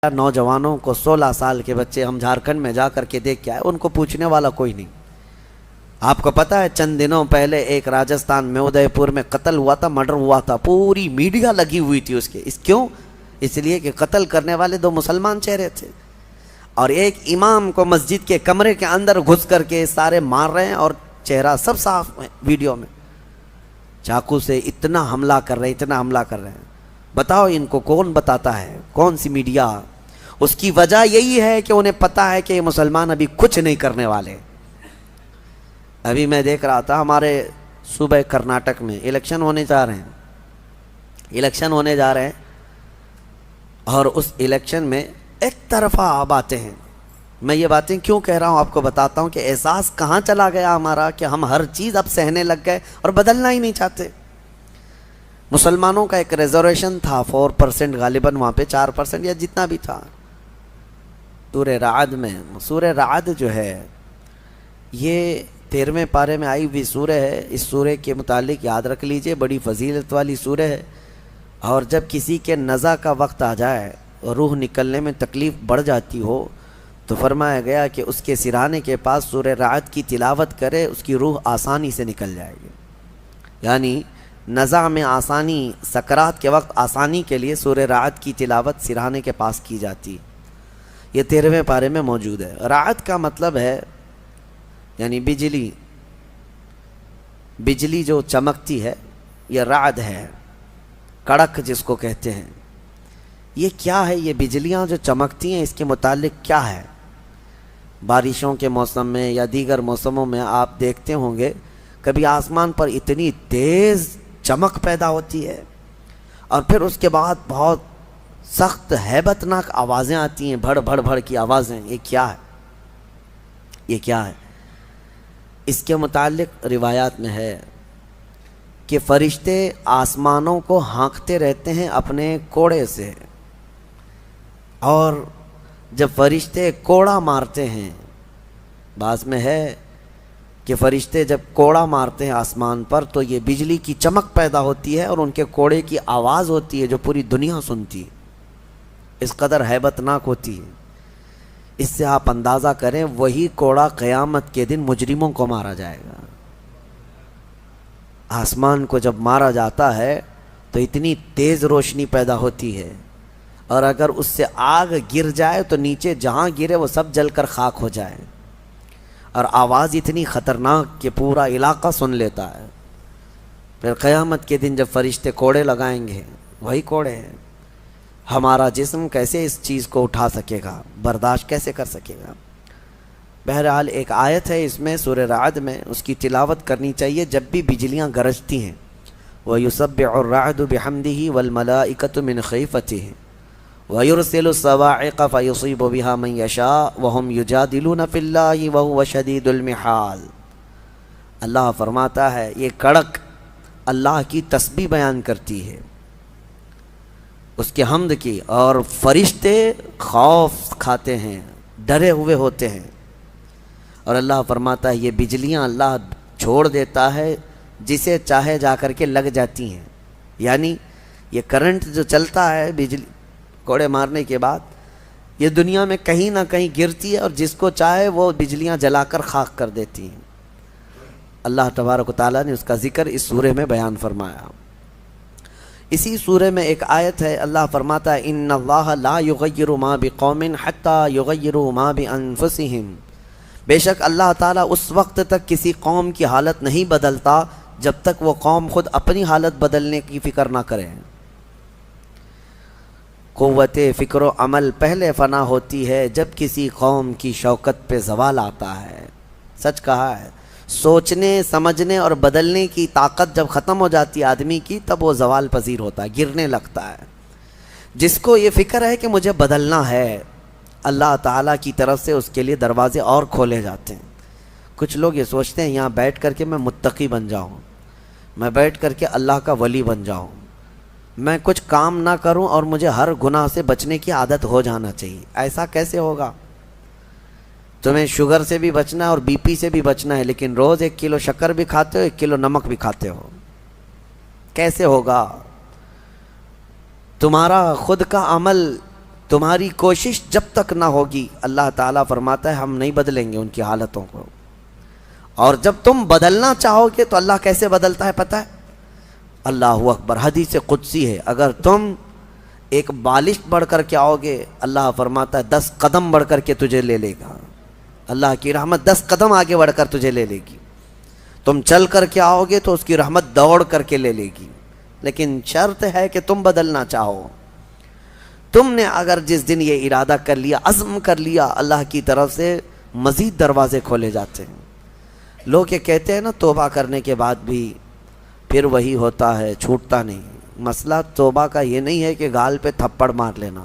نوجوانوں کو 16 سال کے بچے ہم جھارکھنڈ میں جا کر کے دیکھ کے آئے، ان کو پوچھنے والا کوئی نہیں۔ آپ کو پتا ہے چند دنوں پہلے ایک راجستھان میں ادے پور میں قتل ہوا تھا، مرڈر ہوا تھا، پوری میڈیا لگی ہوئی تھی اس کے۔ کیوں؟ اس لیے کہ قتل کرنے والے 2 مسلمان چہرے تھے، اور ایک امام کو مسجد کے کمرے کے اندر گھس کر کے سارے مار رہے ہیں، اور چہرہ سب صاف ہے ویڈیو میں، چاقو سے اتنا حملہ کر رہے ہیں، اتنا حملہ کر رہے ہیں۔ بتاؤ ان کو کون بتاتا ہے؟ کون سی میڈیا؟ اس کی وجہ یہی ہے کہ انہیں پتا ہے کہ یہ مسلمان ابھی کچھ نہیں کرنے والے۔ ابھی میں دیکھ رہا تھا ہمارے صوبہ کرناٹک میں الیکشن ہونے جا رہے ہیں، اور اس الیکشن میں ایک طرفہ باتیں ہیں۔ میں یہ باتیں کیوں کہہ رہا ہوں آپ کو بتاتا ہوں کہ احساس کہاں چلا گیا ہمارا کہ ہم ہر چیز اب سہنے لگ گئے اور بدلنا ہی نہیں چاہتے۔ مسلمانوں کا ایک ریزرویشن تھا 4% غالباً، وہاں پہ 4% یا جتنا بھی تھا۔ سورہ رعد میں، سورہ رعد جو ہے یہ 13ویں پارے میں آئی ہوئی سورہ ہے۔ اس سورہ کے متعلق یاد رکھ لیجئے، بڑی فضیلت والی سورہ ہے، اور جب کسی کے نزع کا وقت آ جائے اور روح نکلنے میں تکلیف بڑھ جاتی ہو تو فرمایا گیا کہ اس کے سرانے کے پاس سورہ رعد کی تلاوت کرے، اس کی روح آسانی سے نکل جائے گی۔ یعنی نزع میں آسانی، سکرات کے وقت آسانی کے لیے سورہ رعد کی تلاوت سرہانے کے پاس کی جاتی۔ یہ 13ویں پارے میں موجود ہے۔ رعد کا مطلب ہے یعنی بجلی جو چمکتی ہے، یہ رعد ہے، کڑک جس کو کہتے ہیں۔ یہ کیا ہے؟ یہ بجلیاں جو چمکتی ہیں اس کے متعلق کیا ہے؟ بارشوں کے موسم میں یا دیگر موسموں میں آپ دیکھتے ہوں گے کبھی آسمان پر اتنی تیز چمک پیدا ہوتی ہے، اور پھر اس کے بعد بہت سخت ہیبت ناک آوازیں آتی ہیں، بھڑ بھڑ بھڑ کی آوازیں۔ یہ کیا ہے؟ یہ کیا ہے؟ اس کے متعلق روایات میں ہے کہ فرشتے آسمانوں کو ہانکتے رہتے ہیں اپنے کوڑے سے، اور جب فرشتے کوڑا مارتے ہیں، بعض میں ہے کہ فرشتے جب کوڑا مارتے ہیں آسمان پر تو یہ بجلی کی چمک پیدا ہوتی ہے، اور ان کے کوڑے کی آواز ہوتی ہے جو پوری دنیا سنتی ہے، اس قدر ہیبت ناک ہوتی ہے۔ اس سے آپ اندازہ کریں وہی کوڑا قیامت کے دن مجرموں کو مارا جائے گا۔ آسمان کو جب مارا جاتا ہے تو اتنی تیز روشنی پیدا ہوتی ہے، اور اگر اس سے آگ گر جائے تو نیچے جہاں گرے وہ سب جل کر خاک ہو جائے، اور آواز اتنی خطرناک کہ پورا علاقہ سن لیتا ہے۔ پھر قیامت کے دن جب فرشتے کوڑے لگائیں گے، وہی کوڑے ہیں۔ ہمارا جسم کیسے اس چیز کو اٹھا سکے گا، برداشت کیسے کر سکے گا؟ بہرحال ایک آیت ہے اس میں سورہ رعد میں، اس کی تلاوت کرنی چاہیے جب بھی بجلیاں گرجتی ہیں۔ وَيُسَبِّحُ الرَّعْدُ بِحَمْدِهِ وَالْمَلَائِكَةُ مِنْ خِيفَتِهِ وَيُرْسِلُ الصَّوَاعِقَ فَيُصِيبُ بِهَا مَنْ يَشَاءُ وَهُمْ يُجَادِلُونَ فِي اللَّهِ وَهُوَ شَدِيدُ الْمِحَالِ۔ اللہ فرماتا ہے یہ کڑک اللہ کی تسبیح بیان کرتی ہے، اس کے حمد کی، اور فرشتے خوف کھاتے ہیں، ڈرے ہوئے ہوتے ہیں، اور اللہ فرماتا ہے یہ بجلیاں اللہ چھوڑ دیتا ہے، جسے چاہے جا کر کے لگ جاتی ہیں۔ یعنی یہ کرنٹ جو چلتا ہے بجلی کوڑے مارنے کے بعد، یہ دنیا میں کہیں نہ کہیں گرتی ہے، اور جس کو چاہے وہ بجلیاں جلا کر خاک کر دیتی ہیں۔ اللہ تبارک و تعالیٰ نے اس کا ذکر اس سورہ میں بیان فرمایا۔ اسی سورہ میں ایک آیت ہے، اللہ فرماتا ہے ان اللہ لا یغیر ما بقوم حتی یغیروا ما بانفسہم۔ بے شک اللہ تعالیٰ اس وقت تک کسی قوم کی حالت نہیں بدلتا جب تک وہ قوم خود اپنی حالت بدلنے کی فکر نہ کرے۔ قوت فکر و عمل پہلے فنا ہوتی ہے جب کسی قوم کی شوکت پہ زوال آتا ہے۔ سچ کہا ہے، سوچنے سمجھنے اور بدلنے کی طاقت جب ختم ہو جاتی ہے آدمی کی، تب وہ زوال پذیر ہوتا ہے، گرنے لگتا ہے۔ جس کو یہ فکر ہے کہ مجھے بدلنا ہے، اللہ تعالیٰ کی طرف سے اس کے لیے دروازے اور کھولے جاتے ہیں۔ کچھ لوگ یہ سوچتے ہیں یہاں بیٹھ کر کے میں متقی بن جاؤں، میں بیٹھ کر کے اللہ کا ولی بن جاؤں، میں کچھ کام نہ کروں اور مجھے ہر گناہ سے بچنے کی عادت ہو جانا چاہیے۔ ایسا کیسے ہوگا؟ تمہیں شوگر سے بھی بچنا ہے اور بی پی سے بھی بچنا ہے، لیکن روز 1 کلو شکر بھی کھاتے ہو، 1 کلو نمک بھی کھاتے ہو، کیسے ہوگا؟ تمہارا خود کا عمل تمہاری کوشش جب تک نہ ہوگی، اللہ تعالیٰ فرماتا ہے ہم نہیں بدلیں گے ان کی حالتوں کو. اور جب تم بدلنا چاہو گے تو اللہ کیسے بدلتا ہے پتہ ہے؟ اللہ اکبر، حدیث قدسی ہے، اگر تم ایک بالش بڑھ کر کے آؤ گے، اللہ فرماتا ہے 10 قدم بڑھ کر کے تجھے لے لے گا. اللہ کی رحمت 10 قدم آگے بڑھ کر تجھے لے لے گی. تم چل کر کے آؤ گے تو اس کی رحمت دوڑ کر کے لے لے گی. لیکن شرط ہے کہ تم بدلنا چاہو. تم نے اگر جس دن یہ ارادہ کر لیا، عزم کر لیا، اللہ کی طرف سے مزید دروازے کھولے جاتے ہیں. لوگ یہ کہتے ہیں نا توبہ کرنے کے بعد بھی پھر وہی ہوتا ہے، چھوٹتا نہیں. مسئلہ توبہ کا یہ نہیں ہے کہ گال پہ تھپڑ مار لینا.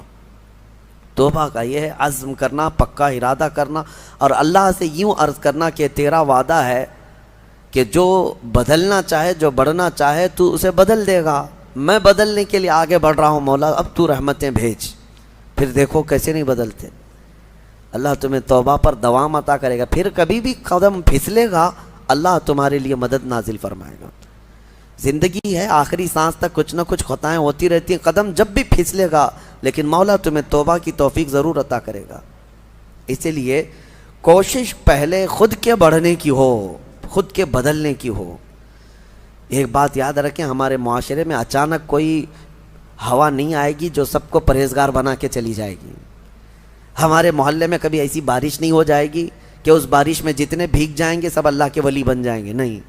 توبہ کا یہ ہے عزم کرنا، پکا ارادہ کرنا، اور اللہ سے یوں عرض کرنا کہ تیرا وعدہ ہے کہ جو بدلنا چاہے، جو بڑھنا چاہے تو اسے بدل دے گا. میں بدلنے کے لیے آگے بڑھ رہا ہوں مولا، اب تو رحمتیں بھیج. پھر دیکھو کیسے نہیں بدلتے. اللہ تمہیں توبہ پر دوام عطا کرے گا. پھر کبھی بھی قدم پھسلے گا، اللہ تمہارے لیے مدد نازل فرمائے گا. زندگی ہے، آخری سانس تک کچھ نہ کچھ خطائیں ہوتی رہتی ہیں، قدم جب بھی پھسلے گا لیکن مولا تمہیں توبہ کی توفیق ضرور عطا کرے گا. اسی لیے کوشش پہلے خود کے بڑھنے کی ہو، خود کے بدلنے کی ہو. ایک بات یاد رکھیں، ہمارے معاشرے میں اچانک کوئی ہوا نہیں آئے گی جو سب کو پرہیزگار بنا کے چلی جائے گی. ہمارے محلے میں کبھی ایسی بارش نہیں ہو جائے گی کہ اس بارش میں جتنے بھیگ جائیں گے سب اللہ کے ولی بن جائیں گے. نہیں،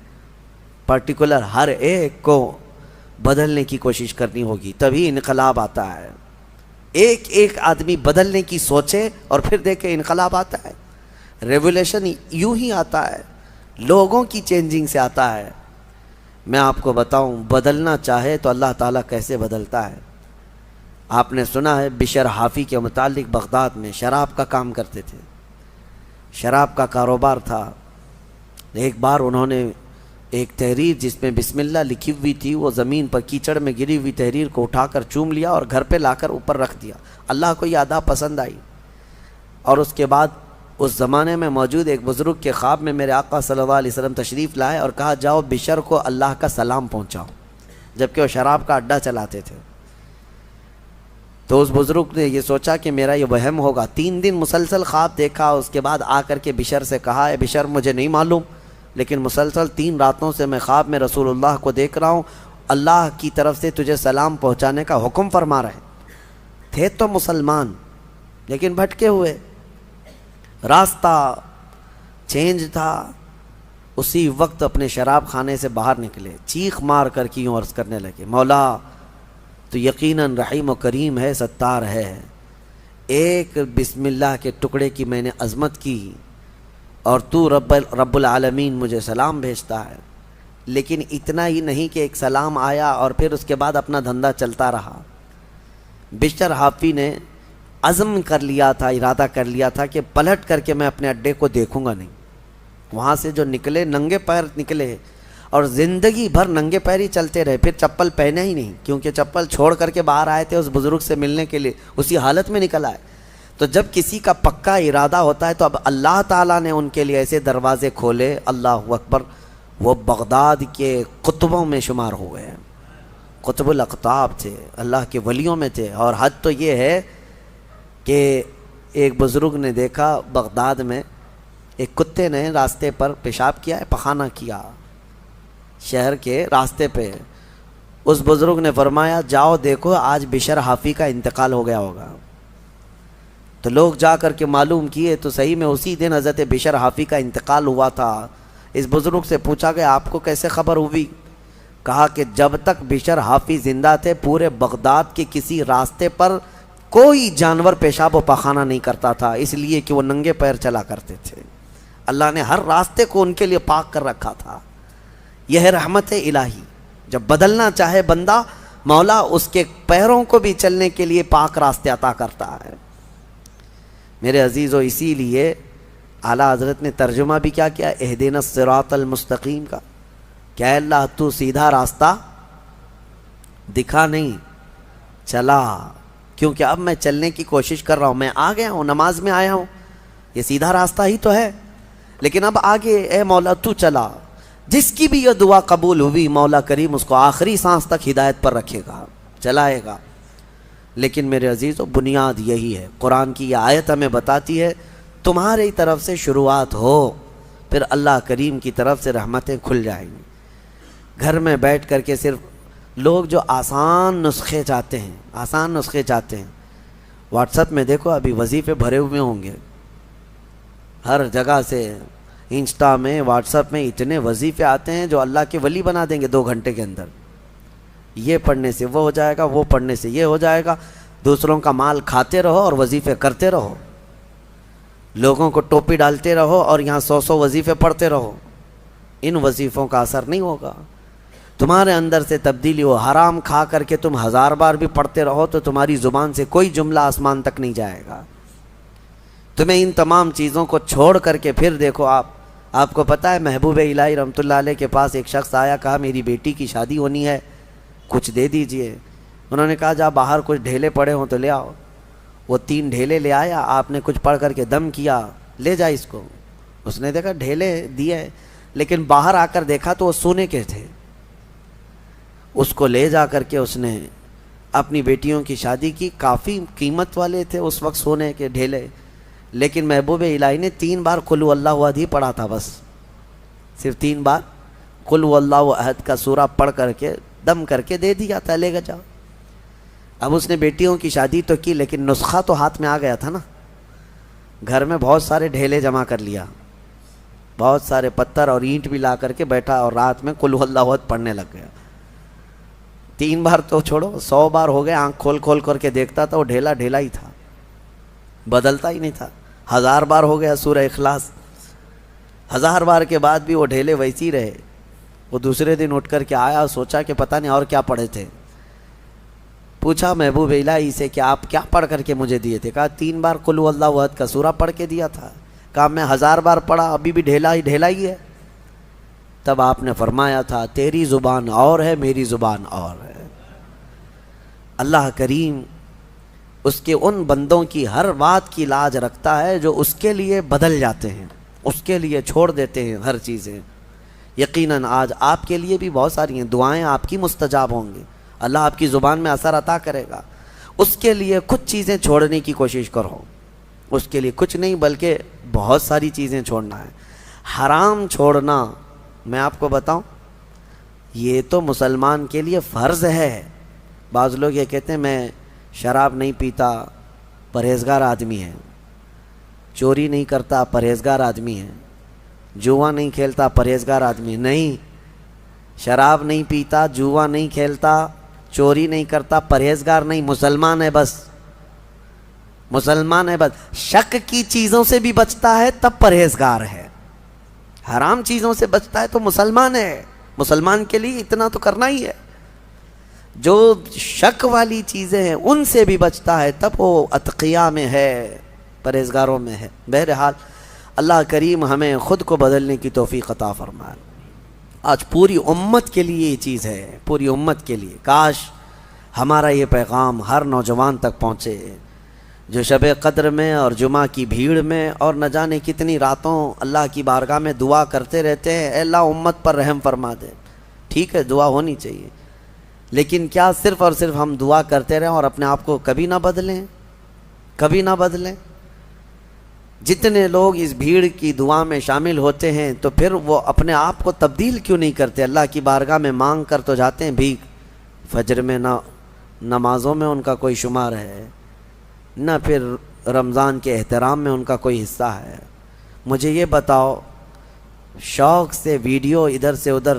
پرٹیکولر ہر ایک کو بدلنے کی کوشش کرنی ہوگی، تبھی انقلاب آتا ہے. ایک ایک آدمی بدلنے کی سوچے اور پھر دیکھے انقلاب آتا ہے. ریولیوشن یوں ہی آتا ہے، لوگوں کی چینجنگ سے آتا ہے. میں آپ کو بتاؤں، بدلنا چاہے تو اللہ تعالیٰ کیسے بدلتا ہے. آپ نے سنا ہے بشر حافی کے متعلق، بغداد میں شراب کا کام کرتے تھے، شراب کا کاروبار تھا. ایک بار انہوں نے ایک تحریر جس میں بسم اللہ لکھی ہوئی تھی، وہ زمین پر کیچڑ میں گری ہوئی تحریر کو اٹھا کر چوم لیا اور گھر پہ لا کر اوپر رکھ دیا. اللہ کو یہ ادا پسند آئی. اور اس کے بعد اس زمانے میں موجود ایک بزرگ کے خواب میں میرے آقا صلی اللہ علیہ وسلم تشریف لائے اور کہا جاؤ بشر کو اللہ کا سلام پہنچاؤ، جبکہ وہ شراب کا اڈا چلاتے تھے. تو اس بزرگ نے یہ سوچا کہ میرا یہ وہم ہوگا. 3 دن مسلسل خواب دیکھا، اس کے بعد آ کر کے بشر سے کہا اے بشر مجھے نہیں معلوم، لیکن مسلسل 3 راتوں سے میں خواب میں رسول اللہ کو دیکھ رہا ہوں، اللہ کی طرف سے تجھے سلام پہنچانے کا حکم فرما رہے. تھے تو مسلمان لیکن بھٹکے ہوئے، راستہ چینج تھا. اسی وقت اپنے شراب خانے سے باہر نکلے، چیخ مار کر کے یوں عرض کرنے لگے مولا تو یقیناً رحیم و کریم ہے، ستار ہے. ایک بسم اللہ کے ٹکڑے کی میں نے عظمت کی اور تو رب العالمین مجھے سلام بھیجتا ہے. لیکن اتنا ہی نہیں کہ ایک سلام آیا اور پھر اس کے بعد اپنا دھندا چلتا رہا. بشر حافی نے عزم کر لیا تھا، ارادہ کر لیا تھا کہ پلٹ کر کے میں اپنے اڈے کو دیکھوں گا نہیں. وہاں سے جو نکلے ننگے پیر نکلے اور زندگی بھر ننگے پیر ہی چلتے رہے. پھر چپل پہنے ہی نہیں، کیونکہ چپل چھوڑ کر کے باہر آئے تھے اس بزرگ سے ملنے کے لیے، اسی حالت میں نکل آئے. تو جب کسی کا پکا ارادہ ہوتا ہے تو اب اللہ تعالیٰ نے ان کے لیے ایسے دروازے کھولے، اللہ اکبر. وہ بغداد کے قطبوں میں شمار ہوئے ہیں، قطب الاقطاب تھے، اللہ کے ولیوں میں تھے. اور حد تو یہ ہے کہ ایک بزرگ نے دیکھا بغداد میں ایک کتے نے راستے پر پیشاب کیا ہے، پخانہ کیا شہر کے راستے پہ. اس بزرگ نے فرمایا جاؤ دیکھو آج بشر حافی کا انتقال ہو گیا ہوگا. تو لوگ جا کر کے معلوم کیے تو صحیح میں اسی دن حضرت بشر حافی کا انتقال ہوا تھا. اس بزرگ سے پوچھا گیا آپ کو کیسے خبر ہوئی؟ کہا کہ جب تک بشر حافی زندہ تھے پورے بغداد کے کسی راستے پر کوئی جانور پیشاب و پخانہ نہیں کرتا تھا، اس لیے کہ وہ ننگے پیر چلا کرتے تھے. اللہ نے ہر راستے کو ان کے لیے پاک کر رکھا تھا. یہ ہے رحمت الہی. جب بدلنا چاہے بندہ، مولا اس کے پیروں کو بھی چلنے کے لیے پاک راستے عطا کرتا ہے. میرے عزیزو، اسی لیے اعلیٰ حضرت نے ترجمہ بھی کیا کیا اہدنا الصراط المستقیم کا. کیا اللہ تو سیدھا راستہ دکھا، نہیں چلا، کیونکہ اب میں چلنے کی کوشش کر رہا ہوں. میں آ گیا ہوں، نماز میں آیا ہوں، یہ سیدھا راستہ ہی تو ہے، لیکن اب آگے اے مولا تو چلا. جس کی بھی یہ دعا قبول ہوئی مولا کریم اس کو آخری سانس تک ہدایت پر رکھے گا، چلائے گا. لیکن میرے عزیزو بنیاد یہی ہے. قرآن کی یہ آیت ہمیں بتاتی ہے تمہاری طرف سے شروعات ہو, پھر اللہ کریم کی طرف سے رحمتیں کھل جائیں گی. گھر میں بیٹھ کر کے صرف لوگ جو آسان نسخے چاہتے ہیں, واٹس ایپ میں دیکھو ابھی وظیفے بھرے ہوئے ہوں گے ہر جگہ سے. انسٹا میں, واٹس ایپ میں اتنے وظیفے آتے ہیں جو اللہ کے ولی بنا دیں گے 2 گھنٹے کے اندر. یہ پڑھنے سے وہ ہو جائے گا, وہ پڑھنے سے یہ ہو جائے گا. دوسروں کا مال کھاتے رہو اور وظیفے کرتے رہو, لوگوں کو ٹوپی ڈالتے رہو اور یہاں 100 وظیفے پڑھتے رہو. ان وظیفوں کا اثر نہیں ہوگا, تمہارے اندر سے تبدیلی ہو. حرام کھا کر کے تم 1000 بار بھی پڑھتے رہو تو تمہاری زبان سے کوئی جملہ آسمان تک نہیں جائے گا. تمہیں ان تمام چیزوں کو چھوڑ کر کے پھر دیکھو, آپ کو پتہ ہے محبوب الہی رحمۃ اللہ علیہ کے پاس ایک شخص آیا, کہا میری بیٹی کی شادی ہونی ہے, کچھ دے دیجئے. انہوں نے کہا جا باہر کچھ ڈھیلے پڑے ہوں تو لے آؤ. وہ 3 ڈھیلے لے آیا, آپ نے کچھ پڑھ کر کے دم کیا, لے جا اس کو. اس نے دیکھا ڈھیلے دیے, لیکن باہر آ کر دیکھا تو وہ سونے کے تھے. اس کو لے جا کر کے اس نے اپنی بیٹیوں کی شادی کی. کافی قیمت والے تھے اس وقت سونے کے ڈھیلے, لیکن محبوب الہی نے 3 بار قل هو اللہ احد ہی پڑھا تھا. بس صرف 3 بار قل هو اللہ احد کا سورہ پڑھ کر کے دم کر کے دے دیا تھا, لے گا جاؤ. اب اس نے بیٹیوں کی شادی تو کی, لیکن نسخہ تو ہاتھ میں آ گیا تھا نا. گھر میں بہت سارے ڈھیلے جمع کر لیا, بہت سارے پتھر اور اینٹ بھی لا کر کے بیٹھا اور رات میں قل هو اللہ احد پڑھنے لگ گیا. 3 بار تو چھوڑو, 100 بار ہو گئے. آنکھ کھول کر کے دیکھتا تھا وہ ڈھیلا ہی تھا, بدلتا ہی نہیں تھا. 1000 بار ہو گیا سورہ اخلاص, 1000 بار کے بعد بھی وہ ڈھیلے ویسے ہی رہے. وہ دوسرے دن اٹھ کر کے آیا اور سوچا کہ پتہ نہیں اور کیا پڑھے تھے. پوچھا محبوب الہی سے کہ آپ کیا پڑھ کر کے مجھے دیے تھے؟ کہا 3 بار قل هو اللہ احد کا سورہ پڑھ کے دیا تھا. کہا میں 1000 بار پڑھا, ابھی بھی ڈھیلا ہی ہے. تب آپ نے فرمایا تھا تیری زبان اور ہے, میری زبان اور ہے. اللہ کریم اس کے ان بندوں کی ہر بات کی لاج رکھتا ہے جو اس کے لیے بدل جاتے ہیں, اس کے لیے چھوڑ دیتے ہیں ہر چیزیں. یقیناً آج آپ کے لیے بھی بہت ساری ہیں دعائیں, آپ کی مستجاب ہوں گی, اللہ آپ کی زبان میں اثر عطا کرے گا. اس کے لیے کچھ چیزیں چھوڑنے کی کوشش کرو. اس کے لیے کچھ نہیں بلکہ بہت ساری چیزیں چھوڑنا ہے. حرام چھوڑنا, میں آپ کو بتاؤں, یہ تو مسلمان کے لیے فرض ہے. بعض لوگ یہ کہتے ہیں میں شراب نہیں پیتا, پرہیزگار آدمی ہے. چوری نہیں کرتا, پرہیزگار آدمی ہے. جوا نہیں کھیلتا, پرہیزگار آدمی ہے. نہیں, شراب نہیں پیتا, جوا نہیں کھیلتا, چوری نہیں کرتا, پرہیزگار نہیں, مسلمان ہے بس. مسلمان ہے بس. شک کی چیزوں سے بھی بچتا ہے تب پرہیزگار ہے. حرام چیزوں سے بچتا ہے تو مسلمان ہے. مسلمان کے لیے اتنا تو کرنا ہی ہے. جو شک والی چیزیں ہیں ان سے بھی بچتا ہے تب وہ اتقیاء میں ہے, پرہیزگاروں میں ہے. بہرحال اللہ کریم ہمیں خود کو بدلنے کی توفیق عطا فرمائے. آج پوری امت کے لیے یہ چیز ہے, پوری امت کے لیے. کاش ہمارا یہ پیغام ہر نوجوان تک پہنچے جو شب قدر میں اور جمعہ کی بھیڑ میں اور نہ جانے کتنی راتوں اللہ کی بارگاہ میں دعا کرتے رہتے ہیں, اے اللہ امت پر رحم فرما دے. ٹھیک ہے, دعا ہونی چاہیے, لیکن کیا صرف اور صرف ہم دعا کرتے رہیں اور اپنے آپ کو کبھی نہ بدلیں, کبھی نہ بدلیں؟ جتنے لوگ اس بھیڑ کی دعا میں شامل ہوتے ہیں تو پھر وہ اپنے آپ کو تبدیل کیوں نہیں کرتے؟ اللہ کی بارگاہ میں مانگ کر تو جاتے ہیں بھیک, فجر میں نہ نمازوں میں ان کا کوئی شمار ہے, نہ پھر رمضان کے احترام میں ان کا کوئی حصہ ہے. مجھے یہ بتاؤ, شوق سے ویڈیو ادھر سے ادھر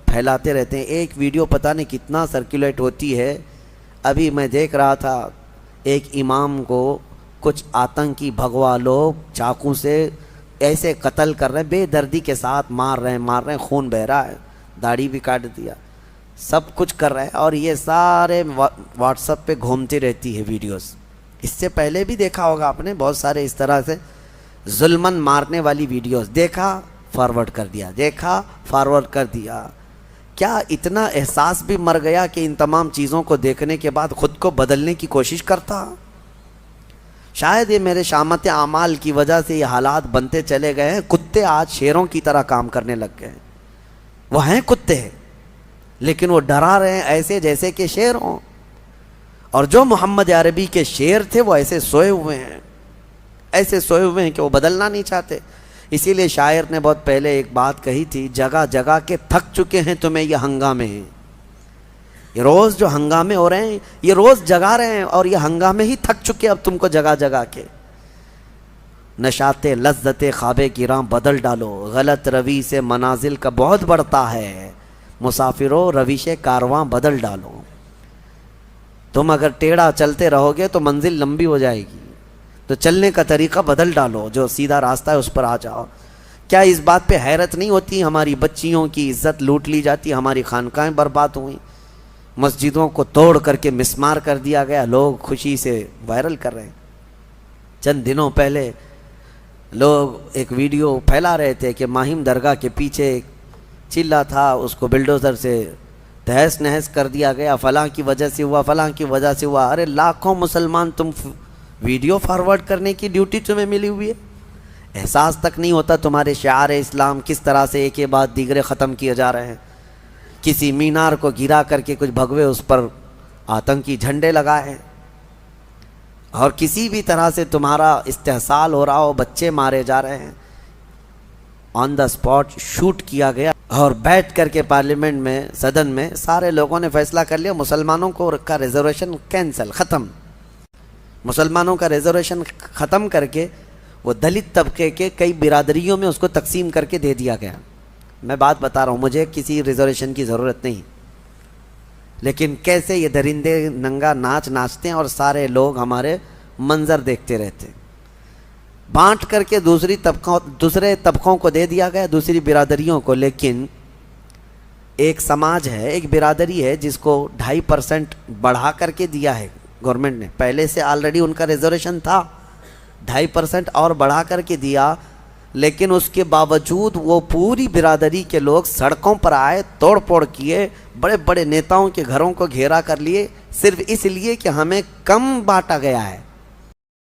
پھیلاتے رہتے ہیں. ایک ویڈیو پتہ نہیں کتنا سرکولیٹ ہوتی ہے. ابھی میں دیکھ رہا تھا ایک امام کو کچھ آتنکی بھگوا لوگ چاقو سے ایسے قتل کر رہے ہیں, بے دردی کے ساتھ مار رہے ہیں, خون بہہ رہا ہے, داڑھی بھی کاٹ دیا, سب کچھ کر رہے ہیں, اور یہ سارے واٹس ایپ پہ گھومتی رہتی ہے ویڈیوز. اس سے پہلے بھی دیکھا ہوگا آپ نے بہت سارے اس طرح سے ظلمن مارنے والی ویڈیوز. دیکھا فارورڈ کر دیا, دیکھا فارورڈ کر دیا. کیا اتنا احساس بھی مر گیا کہ ان تمام چیزوں کو دیکھنے کے بعد خود کو بدلنے کی کوشش کرتا؟ شاید یہ میرے شامت اعمال کی وجہ سے یہ حالات بنتے چلے گئے ہیں. کتے آج شیروں کی طرح کام کرنے لگ گئے ہیں. وہ ہیں کتے لیکن وہ ڈرا رہے ہیں ایسے جیسے کہ شیر ہوں, اور جو محمد عربی کے شعر تھے وہ ایسے سوئے ہوئے ہیں، ایسے سوئے ہوئے ہیں کہ وہ بدلنا نہیں چاہتے۔ اسی لیے شاعر نے بہت پہلے ایک بات کہی تھی، جگہ جگہ کے تھک چکے ہیں تمہیں یہ ہنگامے ہیں۔ یہ روز جو ہنگامے ہو رہے ہیں یہ روز جگا رہے ہیں، اور یہ ہنگامے ہی تھک چکے اب تم کو جگہ جگہ کے۔ نشاط لذت خواب کی راہ بدل ڈالو، غلط روی سے منازل کا بہت بڑھتا ہے، مسافروں رویش کارواں بدل ڈالو۔ تم اگر ٹیڑھا چلتے رہو گے تو منزل لمبی ہو جائے گی، تو چلنے کا طریقہ بدل ڈالو، جو سیدھا راستہ ہے اس پر آ جاؤ۔ کیا اس بات پہ حیرت نہیں ہوتی ہماری بچیوں کی عزت لوٹ لی جاتی، ہماری خانقاہیں برباد ہوئیں، مسجدوں کو توڑ کر کے مسمار کر دیا گیا، لوگ خوشی سے وائرل کر رہے ہیں۔ چند دنوں پہلے لوگ ایک ویڈیو پھیلا رہے تھے کہ ماہم درگاہ کے پیچھے ایک چلہ تھا، اس کو بلڈوزر سے تہس نہس کر دیا گیا، فلاں کی وجہ سے ہوا، فلاں کی وجہ سے ہوا۔ ارے لاکھوں مسلمان، تم ویڈیو فارورڈ کرنے کی ڈیوٹی تمہیں ملی ہوئی ہے، احساس تک نہیں ہوتا تمہارے شعار اسلام کس طرح سے ایک کے بعد دیگرے ختم کیے جا رہے ہیں۔ کسی مینار کو گرا کر کے کچھ بھگوے اس پر آتنکی جھنڈے لگائے، اور کسی بھی طرح سے تمہارا استحصال ہو رہا ہو، بچے مارے جا رہے ہیں، آن دا اسپاٹ شوٹ کیا گیا، اور بیٹھ کر کے پارلیمنٹ میں، صدن میں سارے لوگوں نے فیصلہ کر لیا مسلمانوں کو کا ریزرویشن کینسل، ختم۔ مسلمانوں کا ریزرویشن ختم کر کے وہ دلت طبقے کے کئی برادریوں میں اس کو تقسیم کر کے دے دیا گیا۔ میں بات بتا رہا ہوں، مجھے کسی ریزرویشن کی ضرورت نہیں، لیکن کیسے یہ درندے ننگا ناچ ناچتے ہیں اور سارے لوگ ہمارے منظر دیکھتے رہتے۔ بانٹ کر کے دوسرے طبقوں کو دے دیا گیا، دوسری برادریوں کو، لیکن ایک سماج ہے، ایک برادری ہے جس کو 2.5% بڑھا کر کے دیا ہے گورنمنٹ نے، پہلے سے آلریڈی ان کا ریزرویشن تھا، 2.5% اور بڑھا کر کے دیا، لیکن اس کے باوجود وہ پوری برادری کے لوگ سڑکوں پر آئے، توڑ پھوڑ کیے، بڑے بڑے نیتاؤں کے گھروں کو گھیرا کر لیے، صرف اس لیے کہ ہمیں کم بانٹا گیا ہے۔